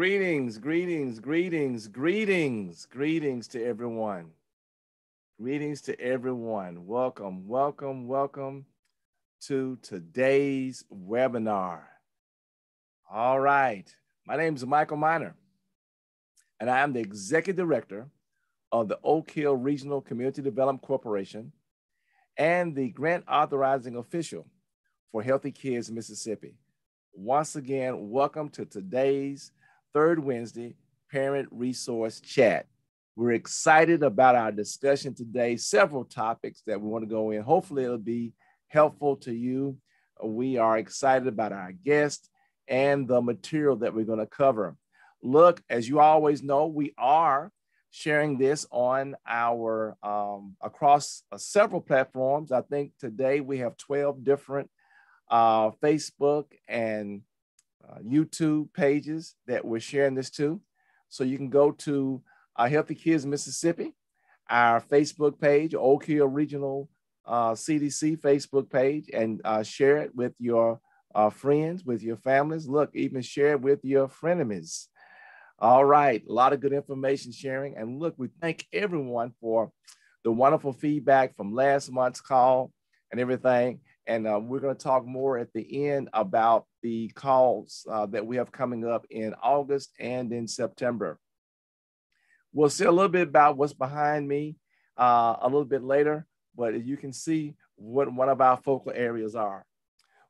Greetings, greetings, greetings, greetings, greetings to everyone. Greetings to everyone. Welcome, welcome, welcome to today's webinar. All right. My name is Michael Miner, and I am the Executive Director of the Oak Hill Regional Community Development Corporation and the Grant Authorizing Official for Healthy Kids Mississippi. Once again, welcome to today's Third Wednesday Parent Resource Chat. We're excited about our discussion today, several topics that we want to go in. Hopefully it'll be helpful to you. We are excited about our guest and the material that we're going to cover. Look, as you always know, we are sharing this on our, across several platforms. I think today we have 12 different Facebook and YouTube pages that we're sharing this to. So you can go to Healthy Kids Mississippi, our Facebook page, Oak Hill Regional CDC Facebook page, and share it with your friends, with your families. Look, even share it with your frenemies. All right, a lot of good information sharing. And look, we thank everyone for the wonderful feedback from last month's call and everything. And we're going to talk more at the end about the calls that we have coming up in August and in September. We'll see a little bit about what's behind me a little bit later, but you can see what one of our focal areas are.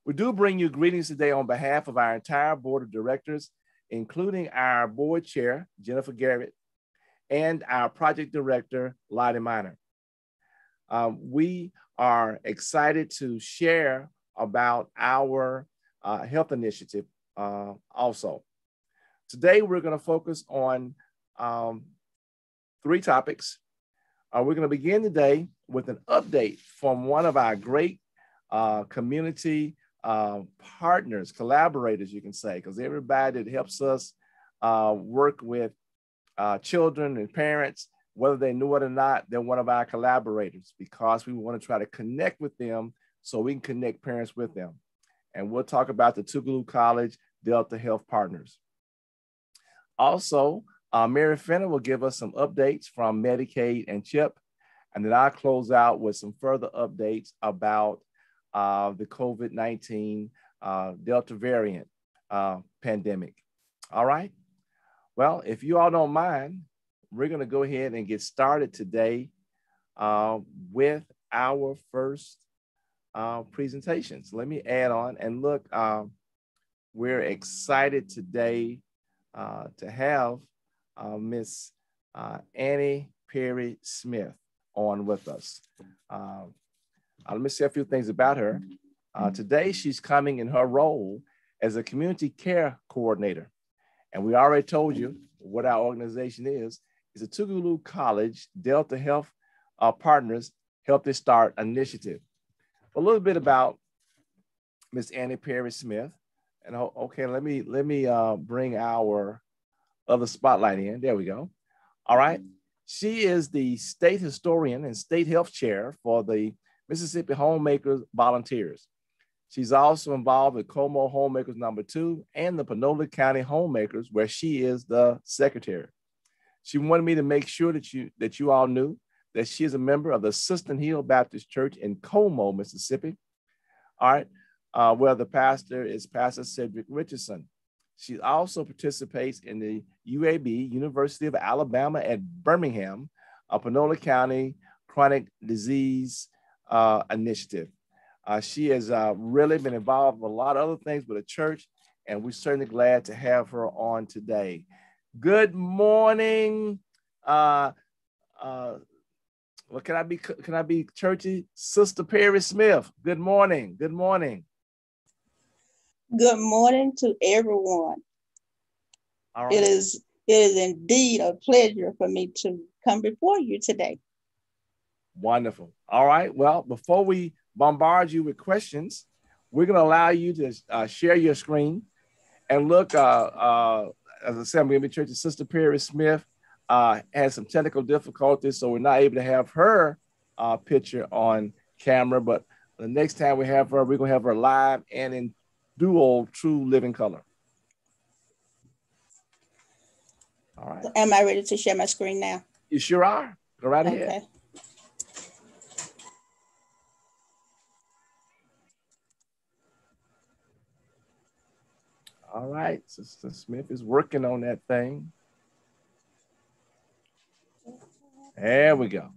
We do bring you greetings today on behalf of our entire board of directors, including our board chair, Jennifer Garrett, and our project director, Lottie Miner. We are excited to share about our health initiative also. Today, we're going to focus on three topics. We're going to begin today with an update from one of our great community partners, collaborators, you can say, because everybody that helps us work with children and parents, whether they knew it or not, they're one of our collaborators because we want to try to connect with them so we can connect parents with them. And we'll talk about the Tougaloo College Delta Health Partners. Also, Mary Fenner will give us some updates from Medicaid and CHIP, and then I'll close out with some further updates about the COVID-19 Delta variant pandemic. All right. Well, if you all don't mind, we're going to go ahead and get started today with our first presentations. Let me add on and look, we're excited today to have Miss Annie Perry Smith on with us. Let me say a few things about her. Today, she's coming in her role as a community care coordinator. And we already told you what our organization is. It's a Tougaloo College Delta Health Partners Healthy Start Initiative. A little bit about Miss Annie Perry Smith. And okay, let me bring our other spotlight in. There we go. All right. She is the state historian and state health chair for the Mississippi Homemakers Volunteers. She's also involved with Como Homemakers #2 and the Panola County Homemakers, where she is the secretary. She wanted me to make sure that you all knew that she is a member of the Sistine Hill Baptist Church in Como, Mississippi. All right, where the pastor is Pastor Cedric Richardson. She also participates in the UAB, University of Alabama at Birmingham, a Panola County Chronic Disease Initiative. She has really been involved with a lot of other things with the church, and we're certainly glad to have her on today. Good morning. Well, can I be churchy? Sister Perry Smith. Good morning. Good morning. Good morning to everyone. All right. It is indeed a pleasure for me to come before you today. Wonderful. All right. Well, before we bombard you with questions, we're going to allow you to share your screen and look. As I said, I'm going to be church. Sister Perry Smith had some technical difficulties, so we're not able to have her picture on camera. But the next time we have her, we're going to have her live and in dual true living color. All right. Am I ready to share my screen now? You sure are. Go right ahead. Okay. You sure are. Go right ahead. Okay. All right. Sister Smith is working on that thing. There we go.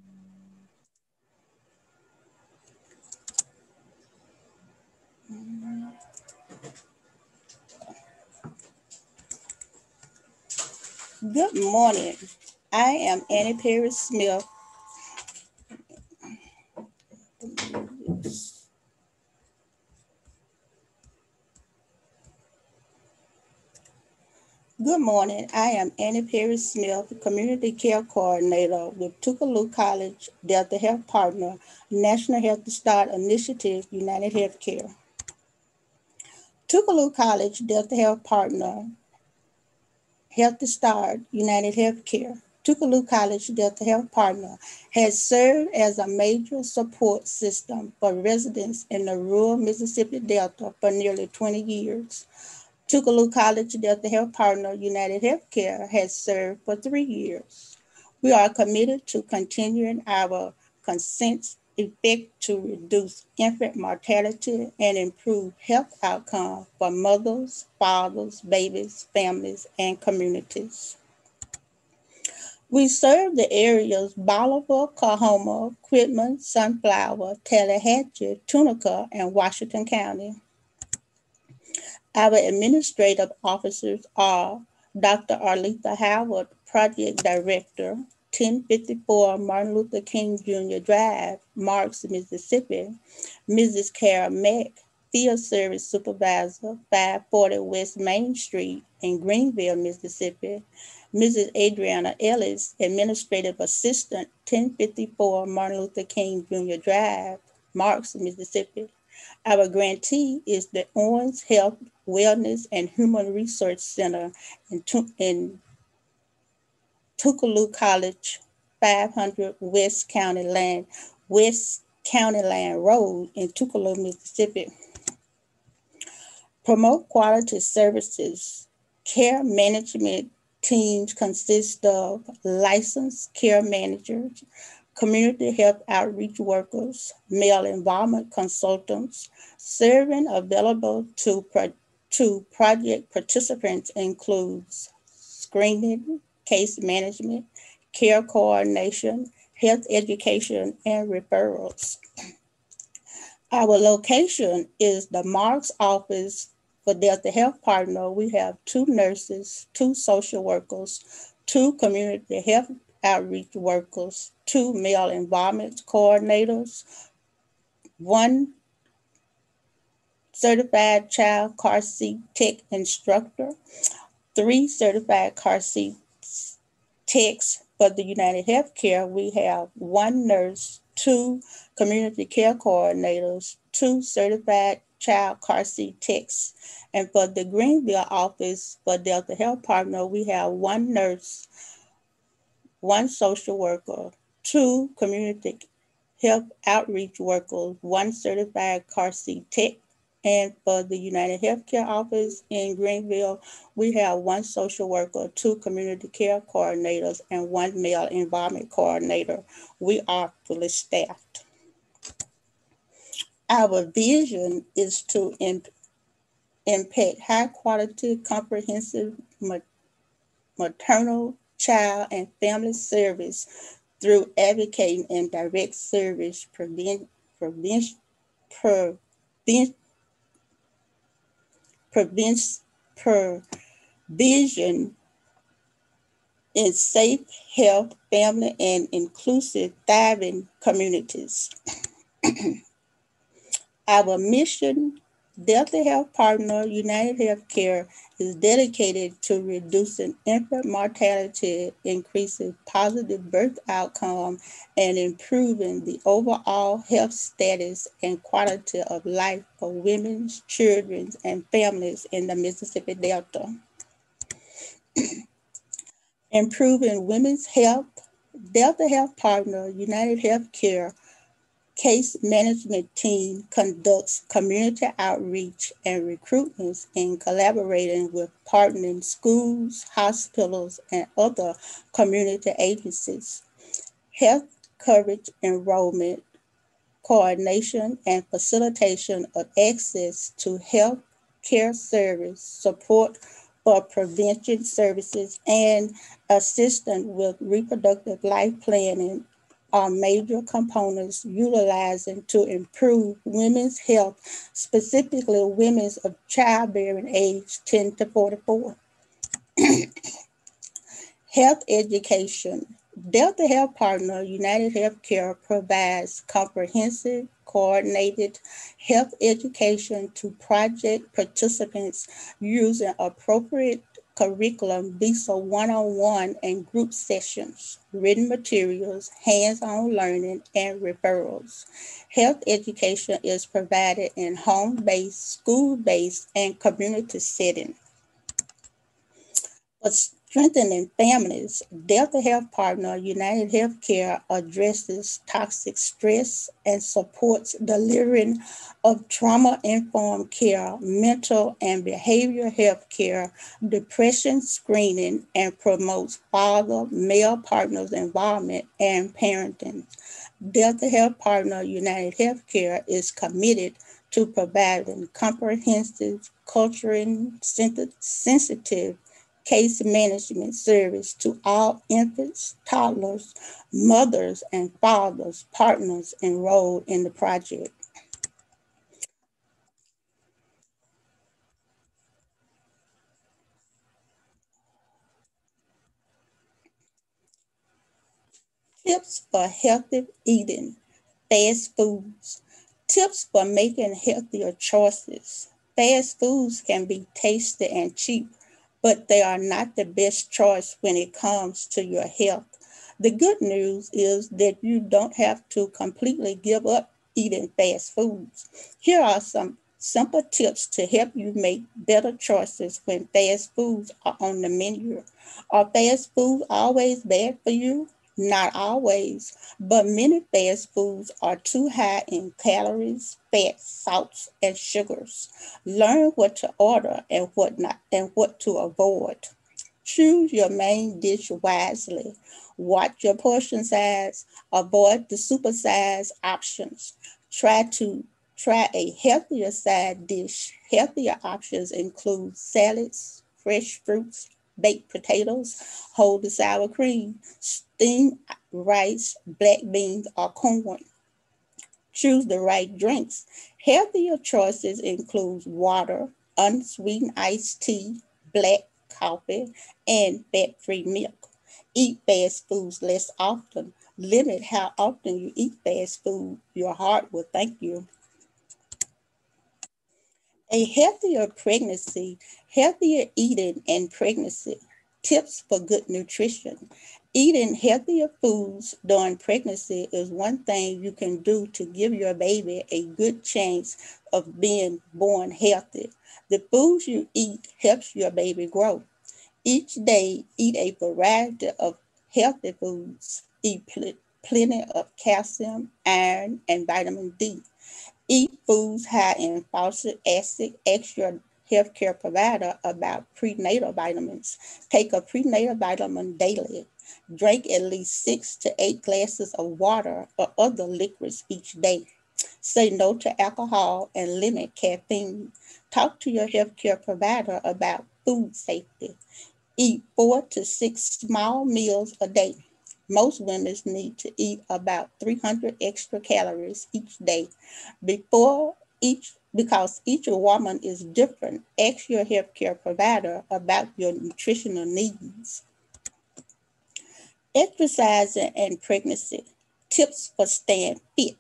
Good morning. I am Annie Perry Smith. Good morning. I am Annie Perry Smith, Community Care Coordinator with Tougaloo College Delta Health Partner, National Health Start Initiative, United Healthcare. Tougaloo College Delta Health Partner, Health Start, United Healthcare. Tougaloo College Delta Health Partner has served as a major support system for residents in the rural Mississippi Delta for nearly 20 years. Tougaloo College Delta Health Partner United Healthcare has served for 3 years. We are committed to continuing our consent effect to reduce infant mortality and improve health outcomes for mothers, fathers, babies, families, and communities. We serve the areas Bolivar, Coahoma, Quitman, Sunflower, Tallahatchie, Tunica, and Washington County. Our administrative officers are Dr. Arletha Howard, Project Director, 1054 Martin Luther King Jr. Drive, Marks, Mississippi; Mrs. Kara Mack, Field Service Supervisor, 540 West Main Street in Greenville, Mississippi; Mrs. Adriana Ellis, Administrative Assistant, 1054 Martin Luther King Jr. Drive, Marks, Mississippi. Our grantee is the Owens Health, Wellness, and Human Resource Center in Tougaloo College, 500 West County Land Road in Tougaloo, Mississippi. Promote quality services. Care management teams consist of licensed care managers, community health outreach workers, male involvement consultants. Serving available to project participants includes screening, case management, care coordination, health education, and referrals. Our location is the Marks office for Delta Health Partner. We have 2 nurses, 2 social workers, 2 community health outreach workers, 2 male involvement coordinators, 1 certified child car seat tech instructor, 3 certified car seat techs. For the United Healthcare, we have 1 nurse, 2 community care coordinators, 2 certified child car seat techs. And for the Greenville office for Delta Health Partner, we have 1 nurse, 1 social worker, 2 community health outreach workers, 1 certified car seat tech. And for the United Healthcare office in Greenville, we have 1 social worker, 2 community care coordinators, and 1 male involvement coordinator. We are fully staffed. Our vision is to impact high quality, comprehensive maternal, child, and family service through advocating and direct service provision in safe, health, family, and inclusive, thriving communities. Our mission, Delta Health Partner United Healthcare, is dedicated to reducing infant mortality, increasing positive birth outcome, and improving the overall health status and quality of life for women, children, and families in the Mississippi Delta. Improving women's health, Delta Health Partner United Healthcare Case management team conducts community outreach and recruitments in collaborating with partnering schools, hospitals, and other community agencies. Health coverage enrollment, coordination, and facilitation of access to health care service, support for prevention services, and assistance with reproductive life planning are major components utilizing to improve women's health, specifically women's of childbearing age 10 to 44. Health education. Delta Health Partner United Healthcare provides comprehensive, coordinated health education to project participants using appropriate curriculum via one-on-one and group sessions, written materials, hands-on learning, and referrals. Health education is provided in home-based, school-based, and community settings. For strengthening families, Delta Health Partner United Healthcare addresses toxic stress and supports delivering of trauma-informed care, mental and behavioral health care, depression screening, and promotes father, male partners' involvement and parenting. Delta Health Partner United Healthcare is committed to providing comprehensive, culturally sensitive case management service to all infants, toddlers, mothers, and fathers, partners enrolled in the project. Tips for healthy eating, fast foods. Tips for making healthier choices. Fast foods can be tasty and cheap, but they are not the best choice when it comes to your health. The good news is that you don't have to completely give up eating fast foods. Here are some simple tips to help you make better choices when fast foods are on the menu. Are fast foods always bad for you? Not always, but many fast foods are too high in calories, fat, salts, and sugars. Learn what to order and what not, and what to avoid. Choose your main dish wisely. Watch your portion size. Avoid the supersized options. Try a healthier side dish. Healthier options include salads, fresh fruits, baked potatoes, whole sour cream, steamed rice, black beans, or corn. Choose the right drinks. Healthier choices include water, unsweetened iced tea, black coffee, and fat-free milk. Eat fast foods less often. Limit how often you eat fast food. Your heart will thank you. A healthier pregnancy, healthier eating and pregnancy. Tips for good nutrition. Eating healthier foods during pregnancy is one thing you can do to give your baby a good chance of being born healthy. The foods you eat helps your baby grow. Each day, eat a variety of healthy foods. Eat plenty of calcium, iron, and vitamin D. Eat foods high in folic acid. Ask your healthcare provider about prenatal vitamins. Take a prenatal vitamin daily. Drink at least 6 to 8 glasses of water or other liquids each day. Say no to alcohol and limit caffeine. Talk to your healthcare provider about food safety. Eat 4 to 6 small meals a day. Most women need to eat about 300 extra calories each day because each woman is different. Ask your healthcare provider about your nutritional needs. Exercising and pregnancy. Tips for staying fit.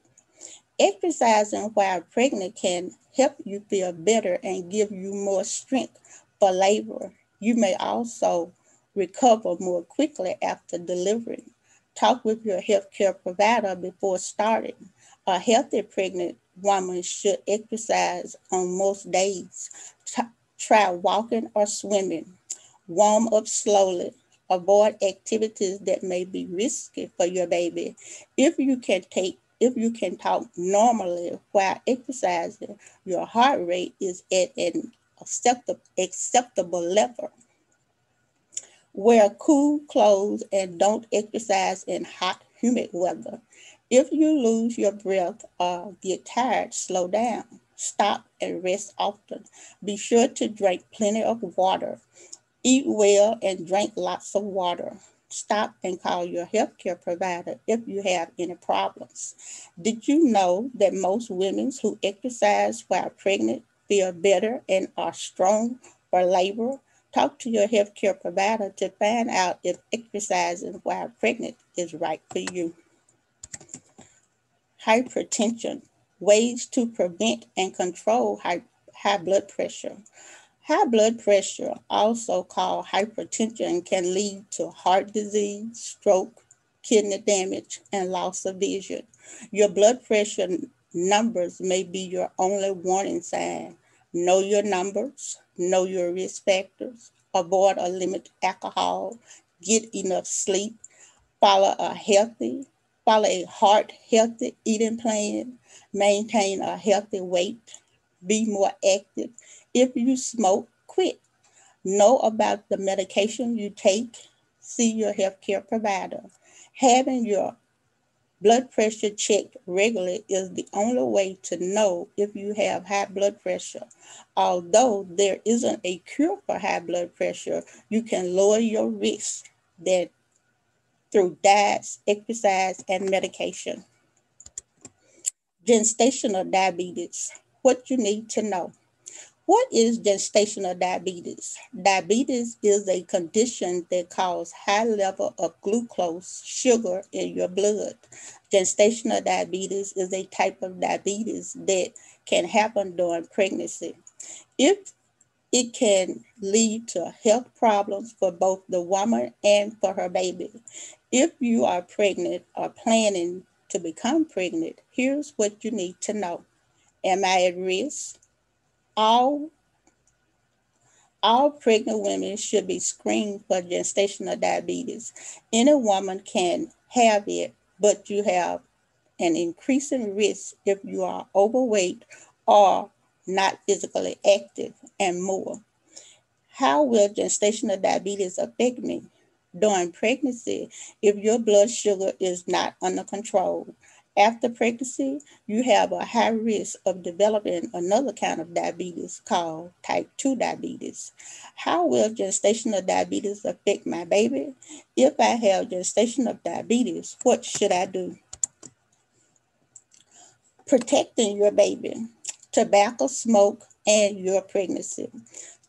Exercising while pregnant can help you feel better and give you more strength for labor. You may also recover more quickly after delivering. Talk with your healthcare provider before starting. A healthy pregnant woman should exercise on most days. Try walking or swimming. Warm up slowly. Avoid activities that may be risky for your baby. If you can take If you can talk normally while exercising, your heart rate is at an acceptable level. Wear cool clothes and don't exercise in hot, humid weather. If you lose your breath or get tired, slow down. Stop and rest often. Be sure to drink plenty of water. Eat well and drink lots of water. Stop and call your healthcare provider if you have any problems. Did you know that most women who exercise while pregnant feel better and are strong for labor? Talk to your healthcare provider to find out if exercising while pregnant is right for you. Hypertension, ways to prevent and control high blood pressure. High blood pressure, also called hypertension, can lead to heart disease, stroke, kidney damage, and loss of vision. Your blood pressure numbers may be your only warning sign. Know your numbers, know your risk factors, avoid or limit alcohol, get enough sleep, follow a heart healthy eating plan, maintain a healthy weight, be more active. If you smoke, quit. Know about the medication you take. See your healthcare provider. Having your blood pressure checked regularly is the only way to know if you have high blood pressure. Although there isn't a cure for high blood pressure, you can lower your risk that through diets, exercise, and medication. Gestational diabetes. What you need to know. What is gestational diabetes? Diabetes is a condition that causes high level of glucose, sugar in your blood. Gestational diabetes is a type of diabetes that can happen during pregnancy. If it can lead to health problems for both the woman and for her baby. If you are pregnant or planning to become pregnant, here's what you need to know. Am I at risk? All pregnant women should be screened for gestational diabetes. Any woman can have it, but you have an increasing risk if you are overweight or not physically active and more. How will gestational diabetes affect me? During pregnancy, if your blood sugar is not under control. After pregnancy, you have a high risk of developing another kind of diabetes called type 2 diabetes. How will gestational diabetes affect my baby? If I have gestational diabetes, what should I do? Protecting your baby. Tobacco smoke and your pregnancy.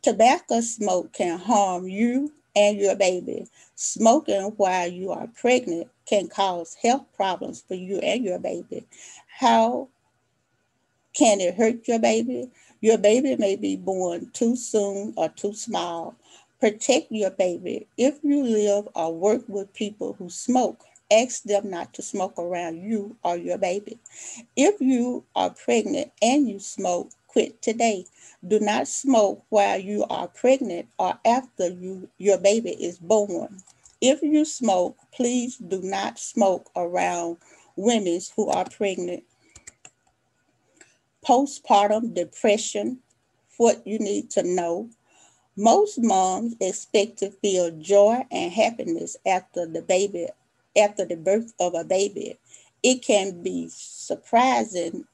Tobacco smoke can harm you and your baby. Smoking while you are pregnant can cause health problems for you and your baby. How can it hurt your baby? Your baby may be born too soon or too small. Protect your baby. If you live or work with people who smoke, ask them not to smoke around you or your baby. If you are pregnant and you smoke, quit today. Do not smoke while you are pregnant or after your baby is born. If you smoke, please do not smoke around women who are pregnant. Postpartum depression, what you need to know. Most moms expect to feel joy and happiness after the birth of a baby. It can be surprising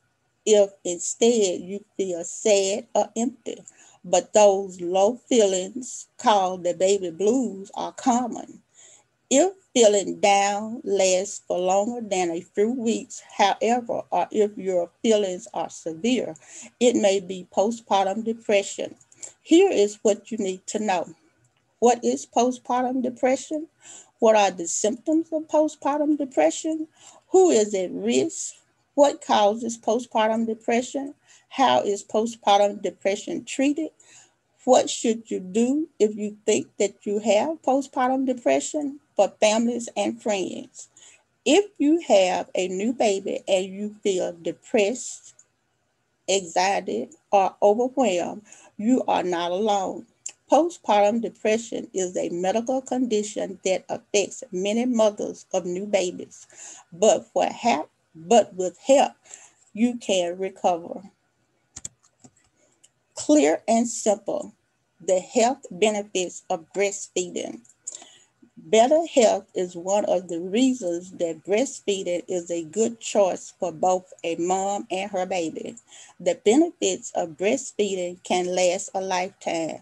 if instead you feel sad or empty. But those low feelings called the baby blues are common. If feeling down lasts for longer than a few weeks, however, or if your feelings are severe, it may be postpartum depression. Here is what you need to know. What is postpartum depression? What are the symptoms of postpartum depression? Who is at risk? What causes postpartum depression? How is postpartum depression treated? What should you do if you think that you have postpartum depression for families and friends? If you have a new baby and you feel depressed, anxiety, or overwhelmed, you are not alone. Postpartum depression is a medical condition that affects many mothers of new babies. But but with help, you can recover. Clear and simple, the health benefits of breastfeeding. Better health is one of the reasons that breastfeeding is a good choice for both a mom and her baby. The benefits of breastfeeding can last a lifetime.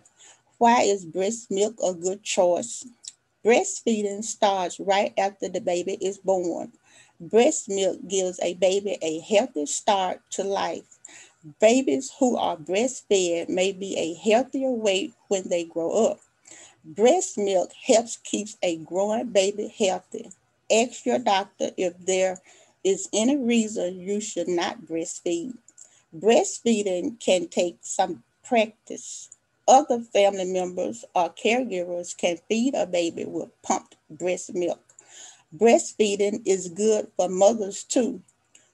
Why is breast milk a good choice? Breastfeeding starts right after the baby is born. Breast milk gives a baby a healthy start to life. Babies who are breastfed may be a healthier weight when they grow up. Breast milk helps keep a growing baby healthy. Ask your doctor if there is any reason you should not breastfeed. Breastfeeding can take some practice. Other family members or caregivers can feed a baby with pumped breast milk. Breastfeeding is good for mothers too.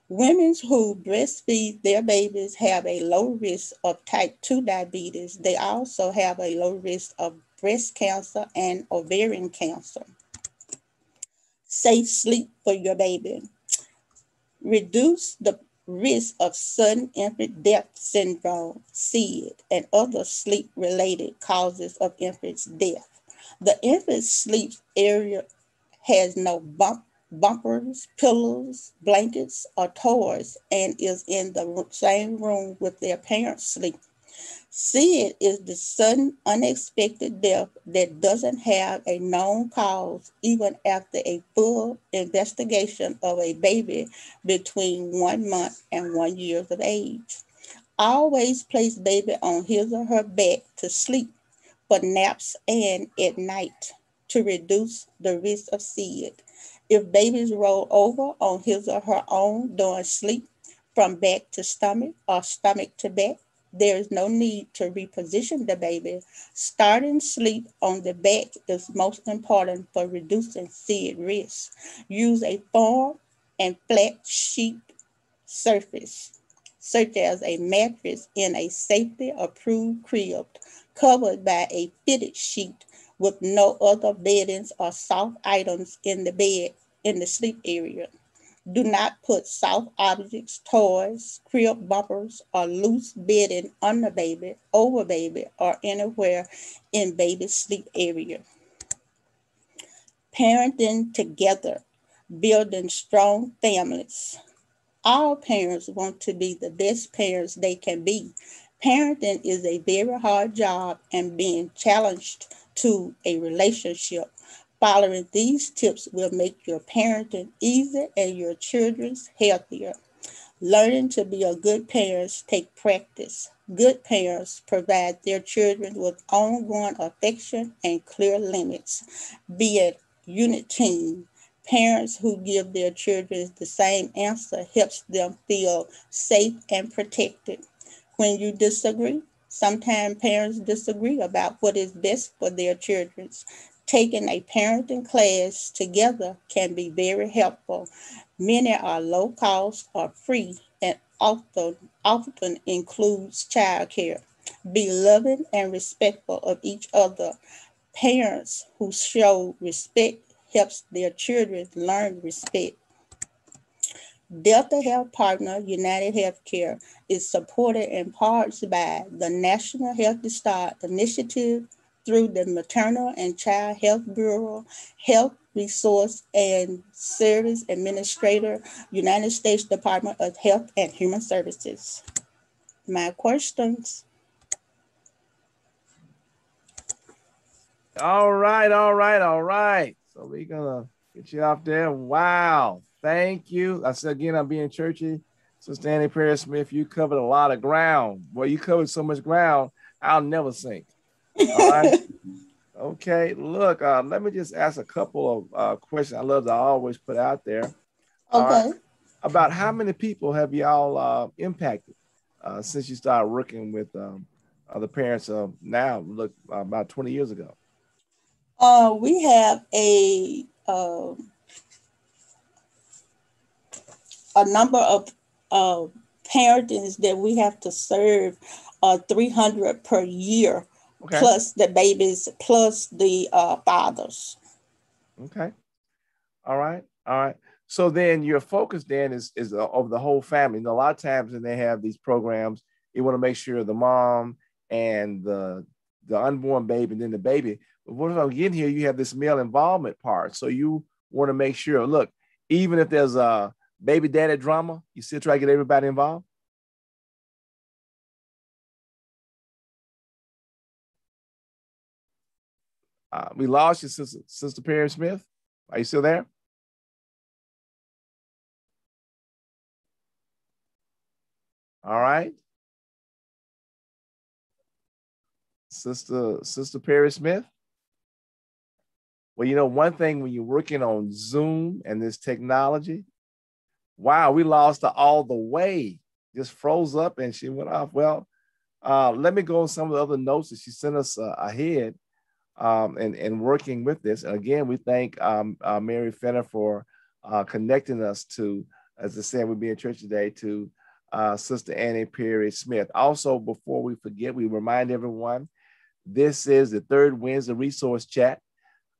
Women who breastfeed their babies have a low risk of type 2 diabetes. They also have a low risk of breast cancer and ovarian cancer. Safe sleep for your baby. Reduce the risk of sudden infant death syndrome, SID, and other sleep-related causes of infant's death. The infant's sleep area has no bumpers, pillows, blankets, or toys, and is in the same room with their parents sleep. SID is the sudden, unexpected death that doesn't have a known cause, even after a full investigation of a baby between 1 month and 1 year of age. Always place baby on his or her back to sleep for naps and at night to reduce the risk of SID. If babies roll over on his or her own during sleep from back to stomach or stomach to back, there is no need to reposition the baby. Starting sleep on the back is most important for reducing SID risk. Use a firm and flat sheet surface, such as a mattress in a safety approved crib, covered by a fitted sheet with no other beddings or soft items in the bed in the sleep area. Do not put soft objects, toys, crib bumpers, or loose bedding on the baby, over baby, or anywhere in baby's sleep area. Parenting together, building strong families. All parents want to be the best parents they can be. Parenting is a very hard job and being challenged to a relationship. Following these tips will make your parenting easier and your children's healthier. Learning to be a good parent takes practice. Good parents provide their children with ongoing affection and clear limits. Be a unit team. Parents who give their children the same answer helps them feel safe and protected. When you disagree, sometimes parents disagree about what is best for their children. Taking a parenting class together can be very helpful. Many are low cost or free and often includes childcare. Be loving and respectful of each other. Parents who show respect helps their children learn respect. Delta Health Partner United Healthcare is supported in parts by the National Healthy Start Initiative through the Maternal and Child Health Bureau, Health Resource and Service Administrator, United States Department of Health and Human Services. My questions? All right, all right, all right. So we're gonna get you out there. Wow. Thank you. I said again, I'm being churchy. Sister Annie Perry Smith, you covered a lot of ground. Well, you covered so much ground, I'll never sink. All right. Okay. Look, let me just ask a couple of questions I love to always put out there. Okay. About how many people have y'all impacted since you started working with the parents of now, look, about 20 years ago? We have a number of parentings that we have to serve 300 per year, Okay. plus the babies, plus the fathers. Okay. All right. All right. So then your focus then is over the whole family. You know, a lot of times when they have these programs, you want to make sure the mom and the unborn baby and then the baby. But what if I'm getting here? You have this male involvement part. So you want to make sure, look, even if there's a baby daddy drama, you still try to get everybody involved. We lost you, Sister Perry Smith. Are you still there? All right. Sister Perry Smith. Well, you know, one thing when you're working on Zoom and this technology, wow, we lost her all the way. Just froze up and she went off. Well, let me go on some of the other notes that she sent us ahead and working with this. And again, we thank Mary Fenner for connecting us to, as I said, we'll be in church today, to Sister Annie Perry Smith. Also, before we forget, we remind everyone, this is the third Wednesday resource chat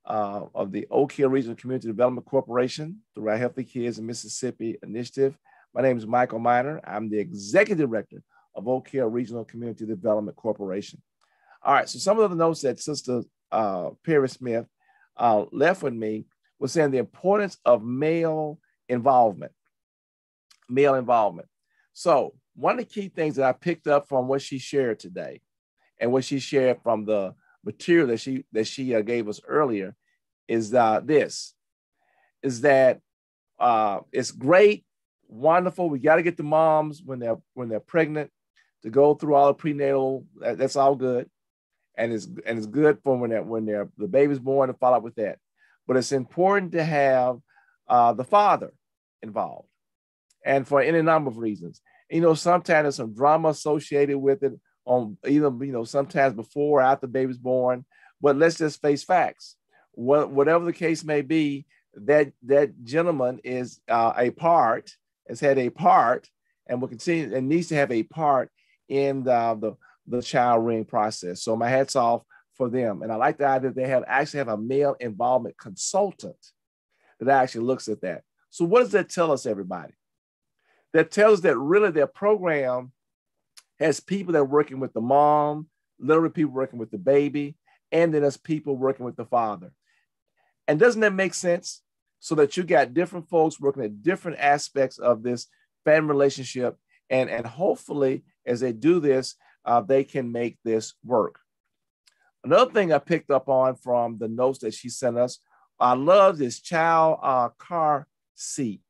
of the Oak Hill Regional Community Development Corporation through our Healthy Kids in Mississippi initiative. My name is Michael Miner. I'm the Executive Director of Oak Hill Regional Community Development Corporation. All right, so some of the notes that Sister Perry Smith left with me was saying the importance of male involvement. Male involvement. So one of the key things that I picked up from what she shared today and what she shared from the material that she gave us earlier is this, is that it's great, wonderful. We got to get the moms when they're pregnant to go through all the prenatal. That's all good, and it's good for when the baby's born to follow up with that. But it's important to have the father involved, and for any number of reasons. You know, sometimes there's some drama associated with it on either, you know, sometimes before or after the baby's born. But let's just face facts. Whatever the case may be, that gentleman is has had a part, and will continue and needs to have a part in the child rearing process. So my hat's off for them. And I like the idea that they actually have a male involvement consultant that actually looks at that. So what does that tell us, everybody? That tells us that really their program has people that are working with the mom, literally people working with the baby, and then there's people working with the father. And doesn't that make sense? So that you got different folks working at different aspects of this family relationship. And hopefully, as they do this, they can make this work. Another thing I picked up on from the notes that she sent us, I love this child car seat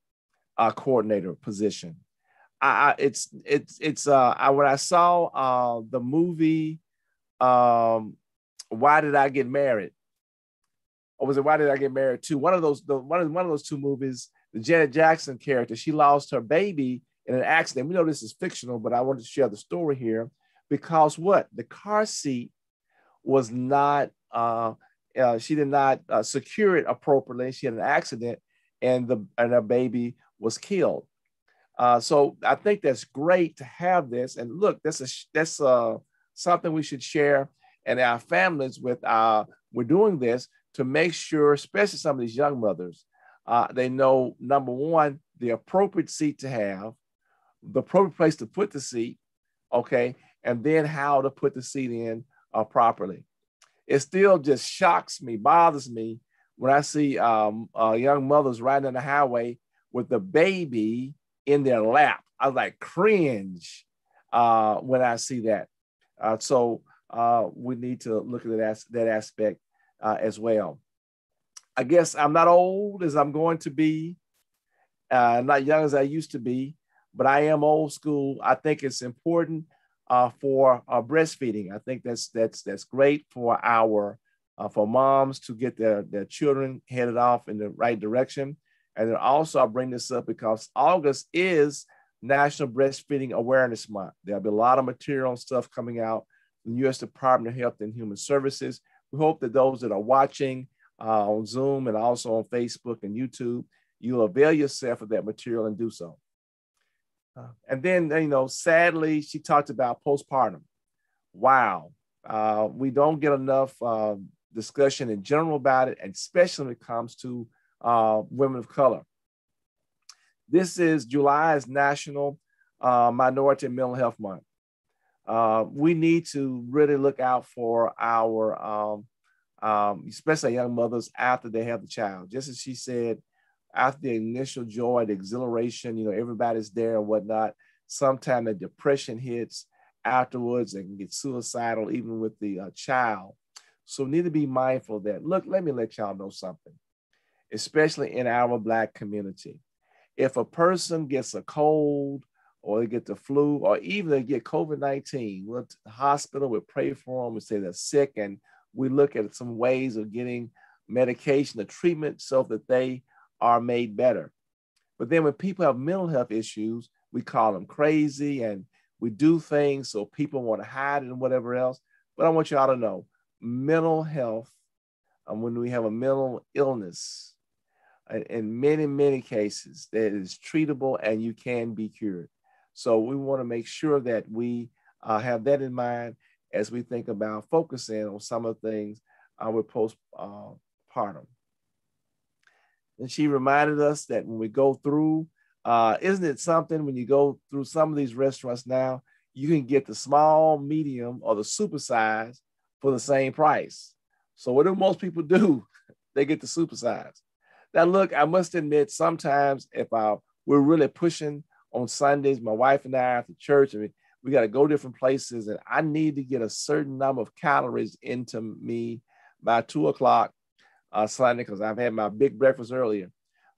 coordinator position. When I saw the movie Why Did I Get Married? Or was it Why Did I Get Married Too? One of those two movies, the Janet Jackson character, she lost her baby in an accident. We know this is fictional, but I wanted to share the story here because the car seat was not, she did not secure it appropriately. She had an accident and her baby was killed. So I think that's great to have this. And look, that's something we should share and our families with. We're doing this to make sure, especially some of these young mothers, they know, number one, the appropriate seat to have, the appropriate place to put the seat, okay, and then how to put the seat in properly. It still just shocks me, bothers me when I see young mothers riding on the highway with the baby in their lap. I was like cringe when I see that. So we need to look at that aspect as well. I guess I'm not old as I'm going to be, not young as I used to be, but I am old school. I think it's important for breastfeeding. I think that's great for for moms to get their children headed off in the right direction. And then also I bring this up because August is National Breastfeeding Awareness Month. There'll be a lot of material and stuff coming out from the U.S. Department of Health and Human Services. We hope that those that are watching on Zoom and also on Facebook and YouTube, you'll avail yourself of that material and do so. And then, sadly, she talked about postpartum. Wow. We don't get enough discussion in general about it, and especially when it comes to women of color. This is July's National Minority and Mental Health Month. We need to really look out for our, especially young mothers after they have the child. Just as she said, after the initial joy, the exhilaration, everybody's there and whatnot, sometimes the depression hits afterwards and can get suicidal even with the child. So we need to be mindful that, look, let me let y'all know something, especially in our Black community. If a person gets a cold or they get the flu or even they get COVID-19, we're at the hospital, we pray for them, we say they're sick, and we look at some ways of getting medication or treatment so that they are made better. But then when people have mental health issues, we call them crazy and we do things so people want to hide it and whatever else. But I want y'all to know, mental health, when we have a mental illness, in many, many cases, that is treatable and you can be cured. So we want to make sure that we have that in mind as we think about focusing on some of the things with postpartum. And she reminded us that when we go through, isn't it something when you go through some of these restaurants now, you can get the small, medium, or the super size for the same price. So what do most people do? They get the super size. Now, look, I must admit, sometimes if we're really pushing on Sundays, my wife and I after church, we got to go different places, and I need to get a certain number of calories into me by 2:00 Sunday because I've had my big breakfast earlier.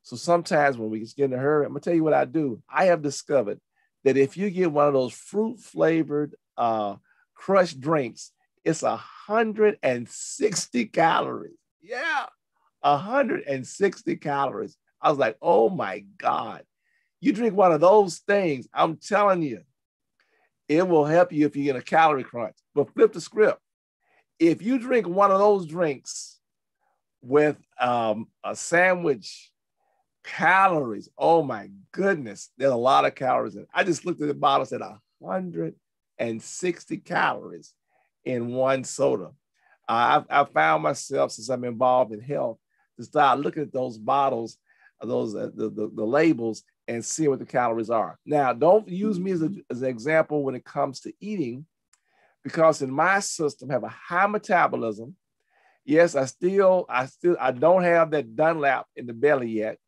So sometimes when we get in a hurry, I'm gonna tell you what I do. I have discovered that if you get one of those fruit flavored crushed drinks, it's 160 calories. Yeah, 160 calories. I was like, oh my God. You drink one of those things, I'm telling you, it will help you if you get a calorie crunch. But flip the script. If you drink one of those drinks with a sandwich, calories, oh my goodness, there's a lot of calories in it. I just looked at the bottle and said 160 calories in one soda. I found myself, since I'm involved in health, to start looking at those bottles, those the labels, and see what the calories are. Now, don't use me as an example when it comes to eating, because in my system I have a high metabolism. Yes, I don't have that Dunlap in the belly yet.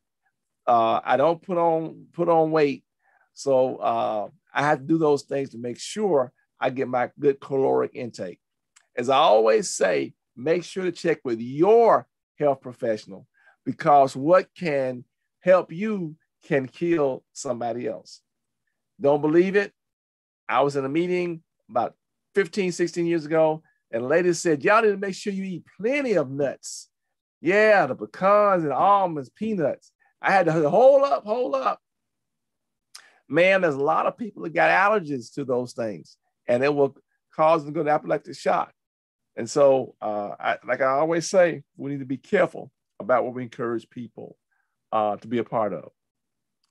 I don't put on weight, so I have to do those things to make sure I get my good caloric intake. As I always say, make sure to check with your health professional, because what can help you can kill somebody else. Don't believe it? I was in a meeting about 15, 16 years ago, and a lady said, y'all need to make sure you eat plenty of nuts. Yeah, the pecans and almonds, peanuts. I had to hold up. Man, there's a lot of people that got allergies to those things, and it will cause them to go to anaphylactic shock. And so, like I always say, we need to be careful about what we encourage people to be a part of.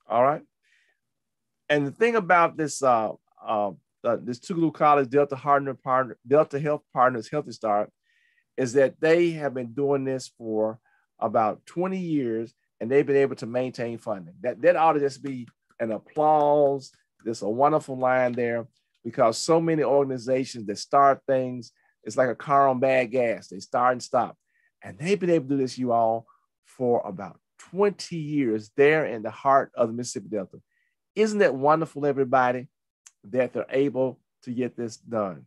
All right. And the thing about this Tougaloo College Delta Health Partners Healthy Start is that they have been doing this for about 20 years, and they've been able to maintain funding. That ought to just be an applause. There's a wonderful line there, because so many organizations that start things, it's like a car on bad gas. They start and stop. And they've been able to do this, you all, for about 20 years there in the heart of the Mississippi Delta. Isn't that wonderful, everybody, that they're able to get this done?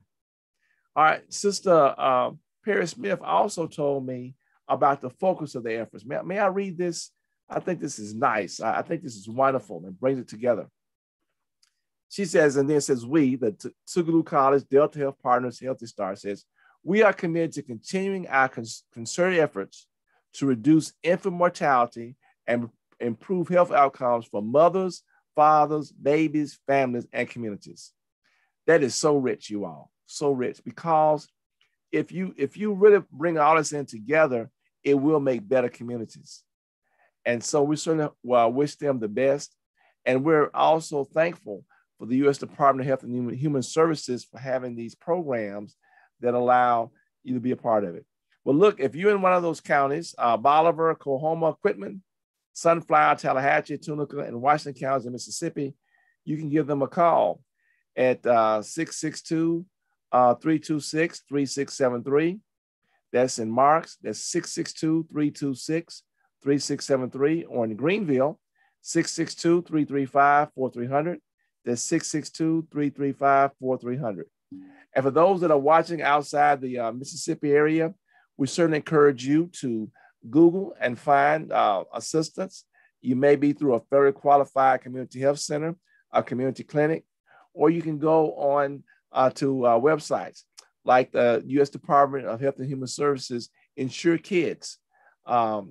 All right, Sister Perry Smith also told me about the focus of the efforts. May I read this? I think this is nice. I think this is wonderful and brings it together. She says, and then says, we, the Tougaloo College Delta Health Partners Healthy Start, says, we are committed to continuing our concerted efforts to reduce infant mortality and improve health outcomes for mothers, fathers, babies, families, and communities. That is so rich, you all, so rich, because if you really bring all this in together, it will make better communities. And so we certainly wish them the best. And we're also thankful for the U.S. Department of Health and Human Services for having these programs that allow you to be a part of it. Well, look, if you're in one of those counties, Bolivar, Coahoma, Quitman, Sunflower, Tallahatchie, Tunica, and Washington counties in Mississippi, you can give them a call at 662-326-3673. That's in Marks. That's 662-326-3673. Or in Greenville, 662-335-4300. That's 662-335-4300. And for those that are watching outside the Mississippi area, we certainly encourage you to Google and find assistance. You may be through a federally qualified community health center, a community clinic, or you can go on to websites like the U.S. Department of Health and Human Services Insure Kids, a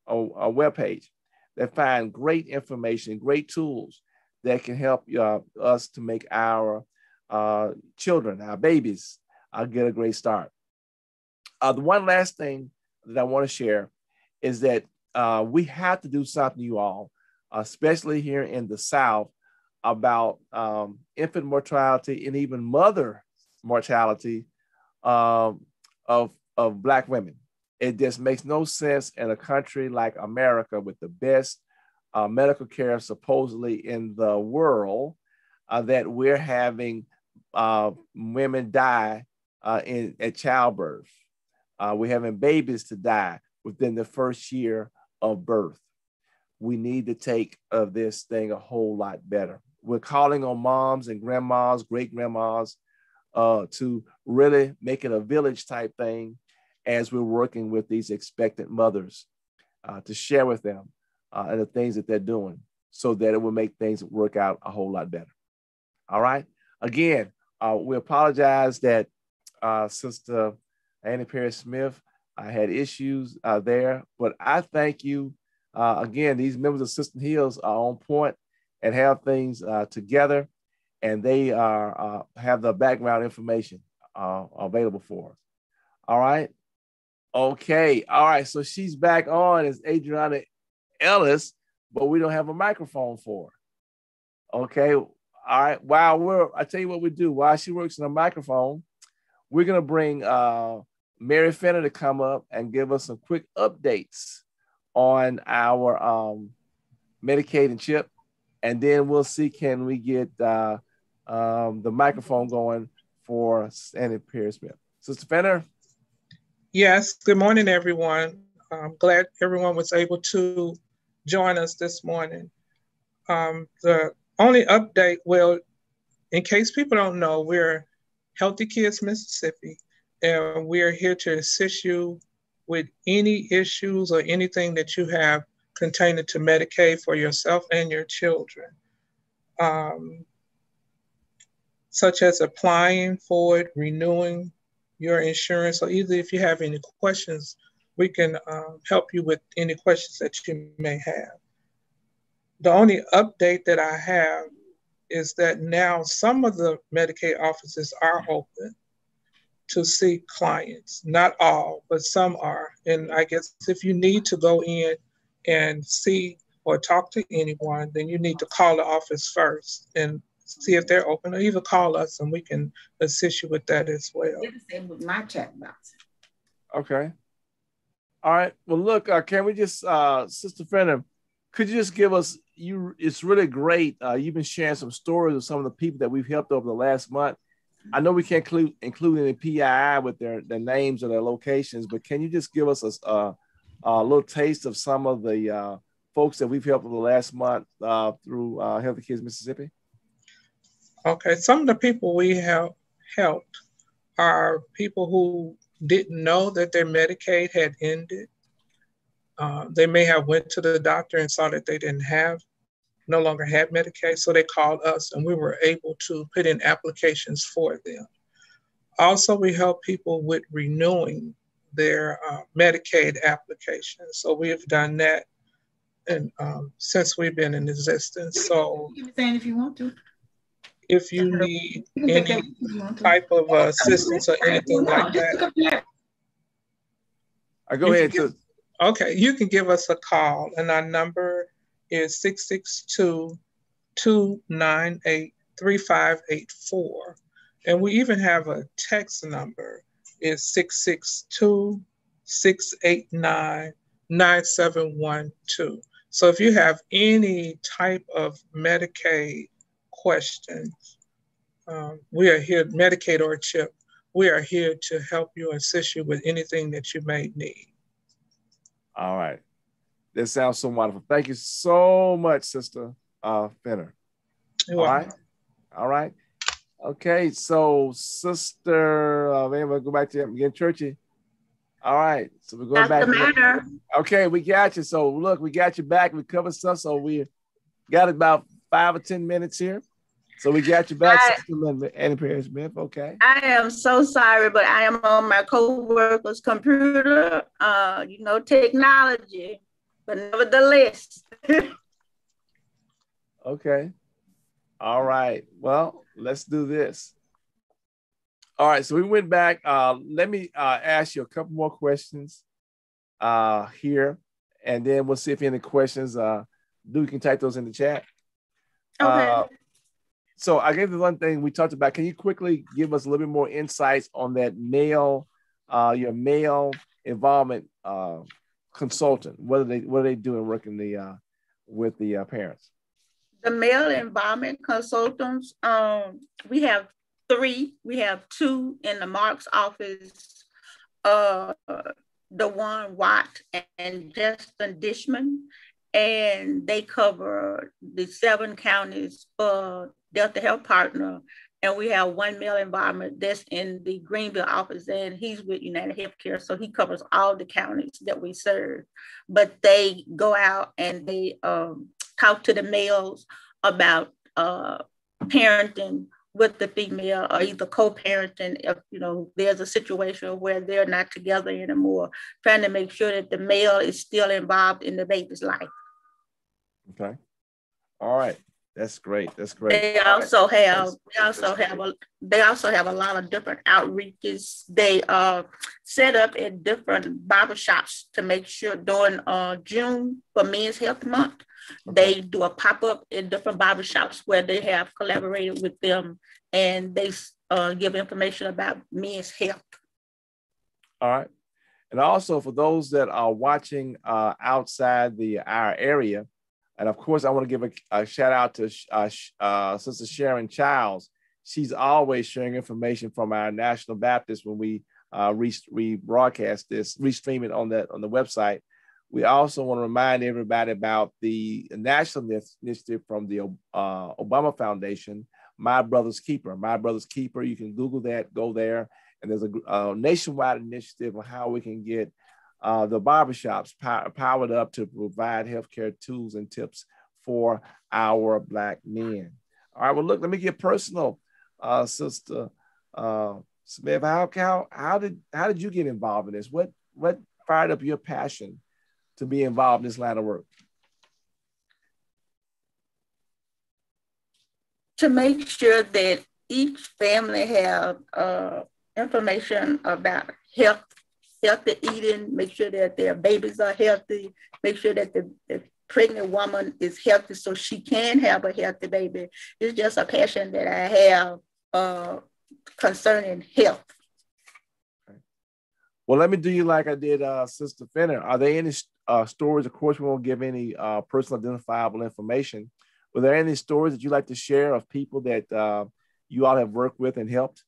webpage that find great information, great tools that can help us to make our children, our babies, get a great start. The one last thing that I want to share is that we have to do something, you all, especially here in the South, about infant mortality and even mother mortality of Black women. It just makes no sense in a country like America with the best medical care supposedly in the world that we're having women die at childbirth. We're having babies to die within the first year of birth. We need to take this thing a whole lot better. We're calling on moms and grandmas, great grandmas, to really make it a village type thing as we're working with these expectant mothers to share with them and the things that they're doing so that it will make things work out a whole lot better. All right. Again, we apologize that Sister Annie Perry Smith had issues there, but I thank you. Again, these members of Sister Hills are on point and have things together, and they have the background information available for us. All right. Okay. All right. So she's back on as Adriana Ellis, but we don't have a microphone for her. Okay. All right. I tell you what we do. While she works on a microphone, we're going to bring Mary Fenner to come up and give us some quick updates on our Medicaid and CHIP. And then we'll see, can we get the microphone going for Annie Perry Smith. Sister Fenner? Yes, good morning, everyone. I'm glad everyone was able to join us this morning. The only update, well, in case people don't know, we're Healthy Kids Mississippi, and we're here to assist you with any issues or anything that you have containing to Medicaid for yourself and your children, such as applying for it, renewing your insurance, or either if you have any questions, we can help you with any questions that you may have. The only update that I have is that now some of the Medicaid offices are open to see clients. Not all, but some are. And I guess if you need to go in and see or talk to anyone, then you need to call the office first and see if they're open, or even call us and we can assist you with that as well. It's the same with my chat box. Okay. All right. Well, look, can we just, Sister Fenner, could you just give us, it's really great. You've been sharing some stories of some of the people that we've helped over the last month. I know we can't include any PII with their names or their locations, but can you just give us a little taste of some of the folks that we've helped over the last month through Healthy Kids Mississippi? Okay, some of the people we have helped are people who didn't know that their Medicaid had ended. They may have went to the doctor and saw that they no longer had Medicaid, so they called us and we were able to put in applications for them. Also, we help people with renewing their Medicaid applications. So we have done that and since we've been in existence. So You can say it if you want to. if you need any type of assistance or anything like that. Go ahead. Okay, you can give us a call, and our number is 662-298-3584. And we even have a text number, is 662-689-9712. So if you have any type of Medicaid questions, we are here, Medicaid or CHIP, we are here to help you, assist you with anything that you may need. All right. That sounds so wonderful. Thank you so much, Sister Fenner. You're welcome. Right. All right. Okay. So, Sister, we'll go back to again, Churchy. All right. So we're going back. Matter. Okay, we got you. So look, we got you back. We covered stuff. So we got about 5 or 10 minutes here. So we got you back, Sister Annie Perry Smith. Okay. I am so sorry, but I am on my co-worker's computer, technology, but nevertheless. Okay. All right. Well, let's do this. All right. So we went back. Let me ask you a couple more questions here, and then we'll see if any questions. You can type those in the chat. Okay. So I gave the one thing we talked about. Can you quickly give us a little bit more insights on that your male involvement consultant? What are they doing working with the parents? The male involvement consultants, we have 3. We have 2 in the Mark's office, DeJuan Watt and Justin Dishman, and they cover the 7 counties for Delta Health Partner. And we have 1 male involvement that's in the Greenville office, and he's with United Healthcare. So he covers all the counties that we serve. But they go out and they talk to the males about parenting with the female, or either co-parenting if there's a situation where they're not together anymore, trying to make sure that the male is still involved in the baby's life. Okay. All right. That's great. That's great. They also have a lot of different outreaches. They set up at different barbershops to make sure during June for Men's Health Month. Okay. They do a pop-up in different barbershops where they have collaborated with them, and they give information about men's health. All right. And also for those that are watching outside our area, and of course, I want to give a shout out to Sister Sharon Childs. She's always sharing information from our National Baptist when we rebroadcast this, restream it on the website. We also want to remind everybody about the national initiative from the Obama Foundation, My Brother's Keeper. My Brother's Keeper, you can Google that, go there. And there's a nationwide initiative on how we can get the barbershops powered up to provide healthcare tools and tips for our Black men. All right, well, look, let me get personal, Sister Smith. How did you get involved in this? What fired up your passion to be involved in this line of work? To make sure that each family have information about healthy eating, make sure that their babies are healthy, make sure that the pregnant woman is healthy so she can have a healthy baby. It's just a passion that I have concerning health. Well, let me do you like I did Sister Fenner. Are there any stories? Of course, we won't give any personal identifiable information. Were there any stories that you'd like to share of people that you all have worked with and helped?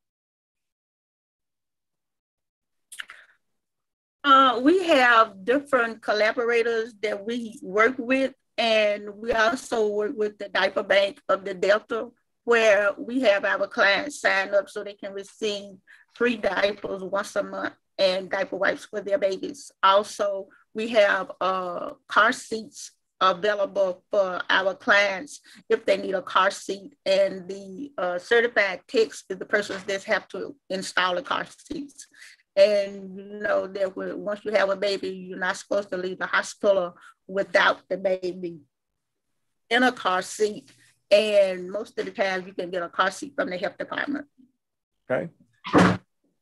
We have different collaborators that we work with, and we also work with the Diaper Bank of the Delta, where we have our clients sign up so they can receive free diapers once a month and diaper wipes for their babies. Also, we have car seats available for our clients if they need a car seat, and the certified techs is the persons that have to install the car seats. And you know that once you have a baby, you're not supposed to leave the hospital without the baby in a car seat. And most of the time, you can get a car seat from the health department. Okay.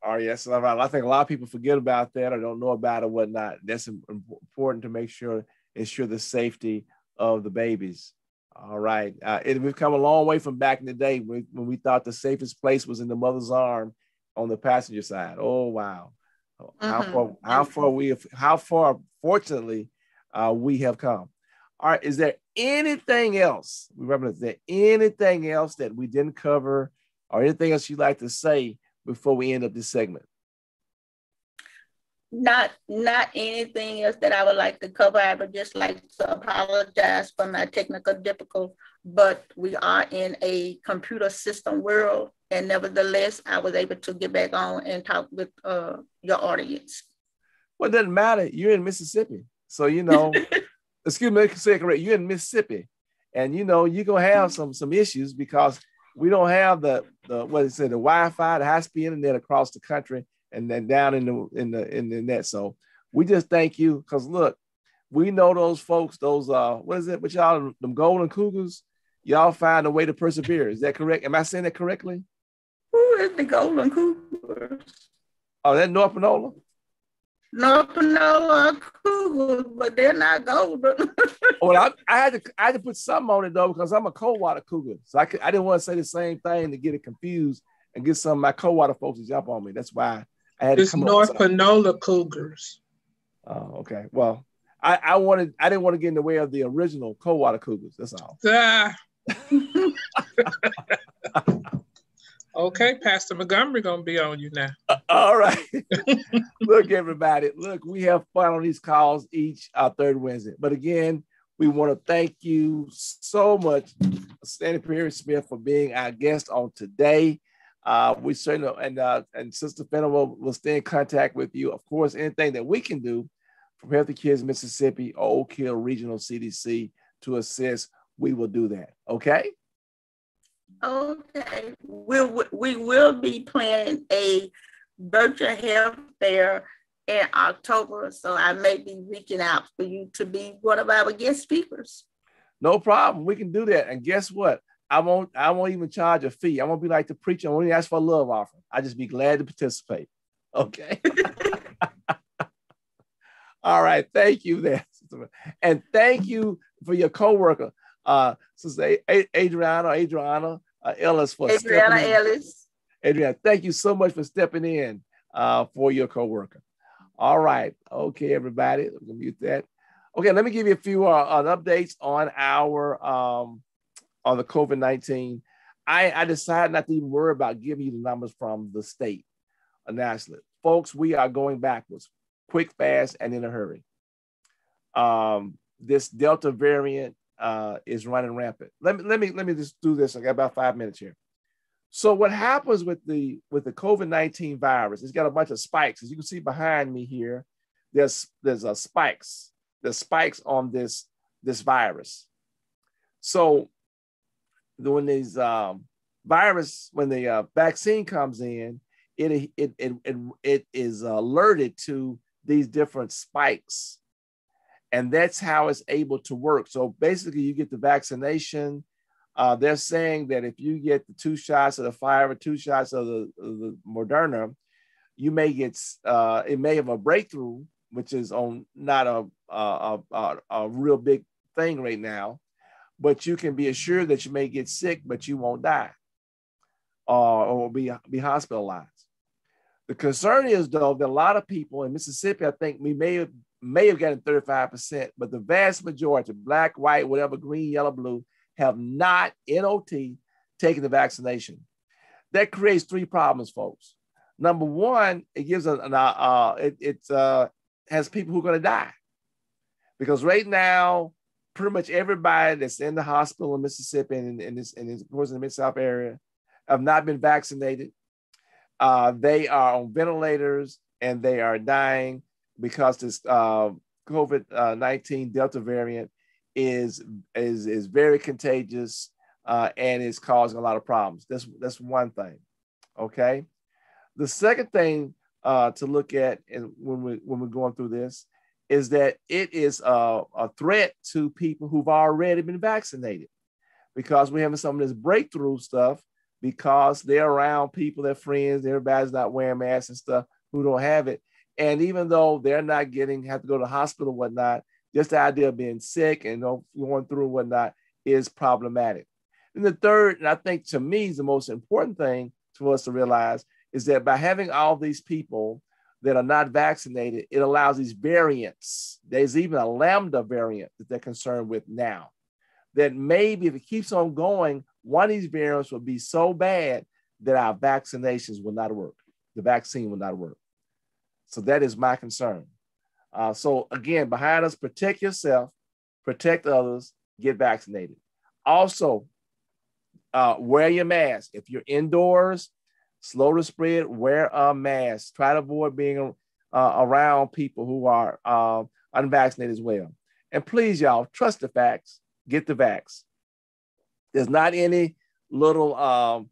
All right, yes, I think a lot of people forget about that or don't know about it, whatnot. That's important to make sure, ensure the safety of the babies. All right. We've come a long way from back in the day when we thought the safest place was in the mother's arm on the passenger side. Oh, wow. How far, fortunately, we have come. All right. Is there anything else? Remember, is there anything else that we didn't cover or anything else you'd like to say before we end up this segment? Not anything else that I would like to cover. I would just like to apologize for my technical difficulty, but we are in a computer system world, and nevertheless, I was able to get back on and talk with your audience. Well, it doesn't matter. You're in Mississippi. So, you know, excuse me, say it correct. You're in Mississippi, and, you know, you're going to have some issues because we don't have the Wi-Fi, the high-speed internet across the country and then down in the net. So we just thank you because, look, we know those folks, those, what is it, what y'all, them Golden Cougars, y'all find a way to persevere. Is that correct? Am I saying that correctly? Who is the Golden Cougars? Oh, that North Panola? North Panola Cougars, but they're not golden. Well, I had to put something on it though because I'm a Coldwater Cougar, so I didn't want to say the same thing to get it confused and get some of my Coldwater folks to jump on me. That's why I had to come North Panola Cougars. Oh, okay. Well, I didn't want to get in the way of the original Coldwater Cougars. That's all. Okay, Pastor Montgomery gonna be on you now. All right. Look, everybody. Look, we have fun on these calls each third Wednesday. But again, we want to thank you so much, Sandy Perry Smith, for being our guest on today. We certainly and Sister Fenner will stay in contact with you. Of course, anything that we can do from Healthy Kids Mississippi or Oak Hill Regional CDC to assist, we will do that. Okay. Okay, we will be planning a virtual health fair in October, so I may be reaching out for you to be one of our guest speakers. No problem, we can do that. And guess what? I won't even charge a fee. I won't be like the preacher. I won't even ask for a love offering. I just be glad to participate. Okay. All right, thank you there, and thank you for your coworker, Sister Adriana Ellis for Adriana Ellis. Adriana, thank you so much for stepping in for your coworker. All right, okay, everybody, I'm gonna mute that. Okay, let me give you a few updates on our on the COVID-19. I decided not to even worry about giving you the numbers from the state nationally. Folks, we are going backwards, quick, fast, and in a hurry. This Delta variant is running rampant. Let me just do this. I got about 5 minutes here. So what happens with the COVID-19 virus? It's got a bunch of spikes. As you can see behind me here, there's spikes. There's spikes on this virus. So when these when the vaccine comes in, it is alerted to these different spikes. And that's how it's able to work. So basically you get the vaccination. They're saying that if you get the 2 shots of the Pfizer, 2 shots of the Moderna, you may get, it may have a breakthrough, which is on not a real big thing right now, but you can be assured that you may get sick, but you won't die or be hospitalized. The concern is though, that a lot of people in Mississippi, I think we may have gotten 35%, but the vast majority, black, white, whatever, green, yellow, blue, have not, NOT, taken the vaccination. That creates 3 problems, folks. Number one, it gives has people who are going to die. Because right now, pretty much everybody that's in the hospital in Mississippi and in the Mid-South area have not been vaccinated. They are on ventilators and they are dying because this COVID-19 Delta variant is very contagious and is causing a lot of problems. That's one thing. Okay. The second thing to look at when we're going through this is that it is a threat to people who've already been vaccinated, because we're having some of this breakthrough stuff because they're around people, their friends, everybody's not wearing masks and stuff who don't have it. And even though they're not have to go to the hospital and whatnot, just the idea of being sick and going through and whatnot is problematic. And the third, and I think to me is the most important thing for us to realize, is that by having all these people that are not vaccinated, it allows these variants. There's even a Lambda variant that they're concerned with now, that maybe if it keeps on going, one of these variants will be so bad that our vaccinations will not work. The vaccine will not work. So that is my concern. So again, behind us, protect yourself, protect others, get vaccinated. Also, wear your mask. If you're indoors, slow to spread, wear a mask. Try to avoid being around people who are unvaccinated as well. And please, y'all, trust the facts. Get the vax. There's not any little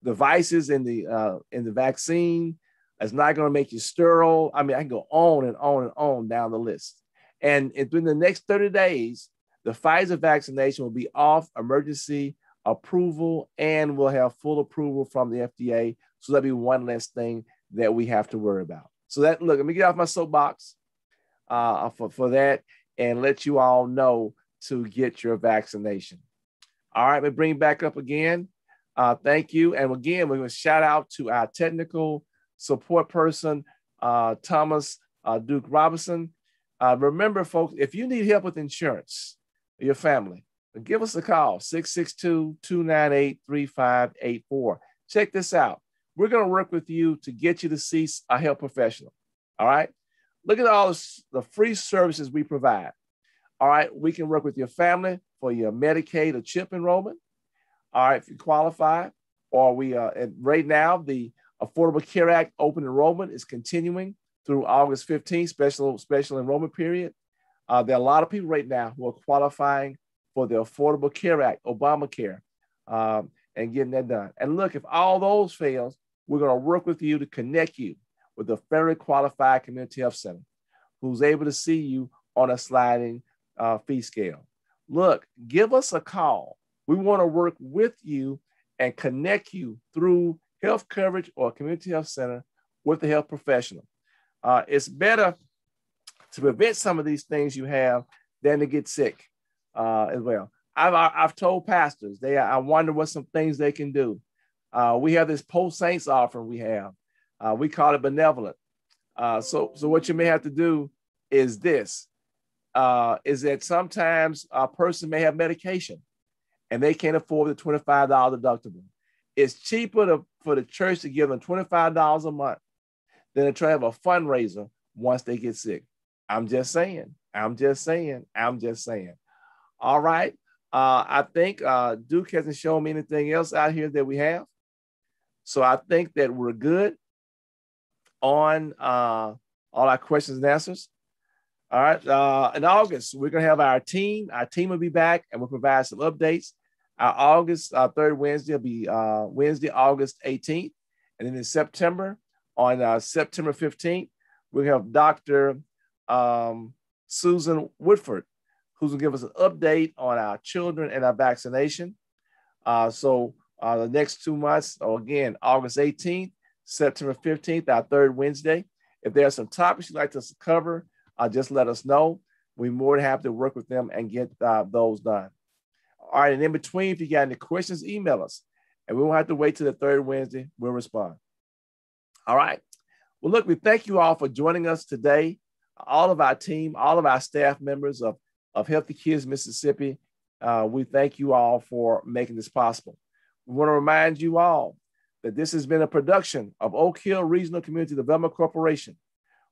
devices in the vaccine. It's not going to make you sterile. I mean, I can go on and on and on down the list. And within the next 30 days, the Pfizer vaccination will be off emergency approval and will have full approval from the FDA. So that'll be one less thing that we have to worry about. So that, look, let me get off my soapbox for that and let you all know to get your vaccination. All right, let me bring it back up again. Thank you. And again, we're going to shout out to our technical support person, Thomas Duke Robinson. Remember, folks, if you need help with insurance, your family, give us a call, 662-298-3584. Check this out. We're going to work with you to get you to see a health professional. All right. Look at all the free services we provide. All right. We can work with your family for your Medicaid or CHIP enrollment. All right. If you qualify, or right now, the Affordable Care Act open enrollment is continuing through August 15th, special enrollment period. There are a lot of people right now who are qualifying for the Affordable Care Act, Obamacare, and getting that done. And look, if all those fails, we're going to work with you to connect you with a federally qualified community health center who's able to see you on a sliding fee scale. Look, give us a call. We want to work with you and connect you through health coverage or community health center with the health professional. It's better to prevent some of these things you have than to get sick as well. I've told pastors, I wonder what some things they can do. We have this post-saints offering we have. We call it benevolent. So what you may have to do is this, is that sometimes a person may have medication and they can't afford the $25 deductible. It's cheaper for the church to give them $25 a month than to try to have a fundraiser once they get sick. I'm just saying. All right. I think Duke hasn't shown me anything else out here that we have. So I think that we're good on all our questions and answers. All right. In August, we're going to have our team. Our team will be back and we'll provide some updates. Our August third Wednesday will be Wednesday, August 18th. And then in September, on September 15th, we have Dr. Susan Woodford, who's going to give us an update on our children and our vaccination. So the next 2 months, again, August 18th, September 15th, our third Wednesday. If there are some topics you'd like us to cover, just let us know. We're more than happy to work with them and get those done. All right, and in between, if you got any questions, email us. And we won't have to wait till the third Wednesday. We'll respond. All right. Well, look, we thank you all for joining us today. All of our team, all of our staff members of Healthy Kids Mississippi, we thank you all for making this possible. We want to remind you all that this has been a production of Oak Hill Regional Community Development Corporation,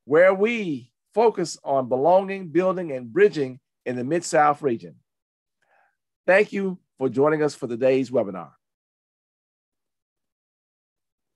where we focus on belonging, building, and bridging in the Mid-South region. Thank you for joining us for today's webinar.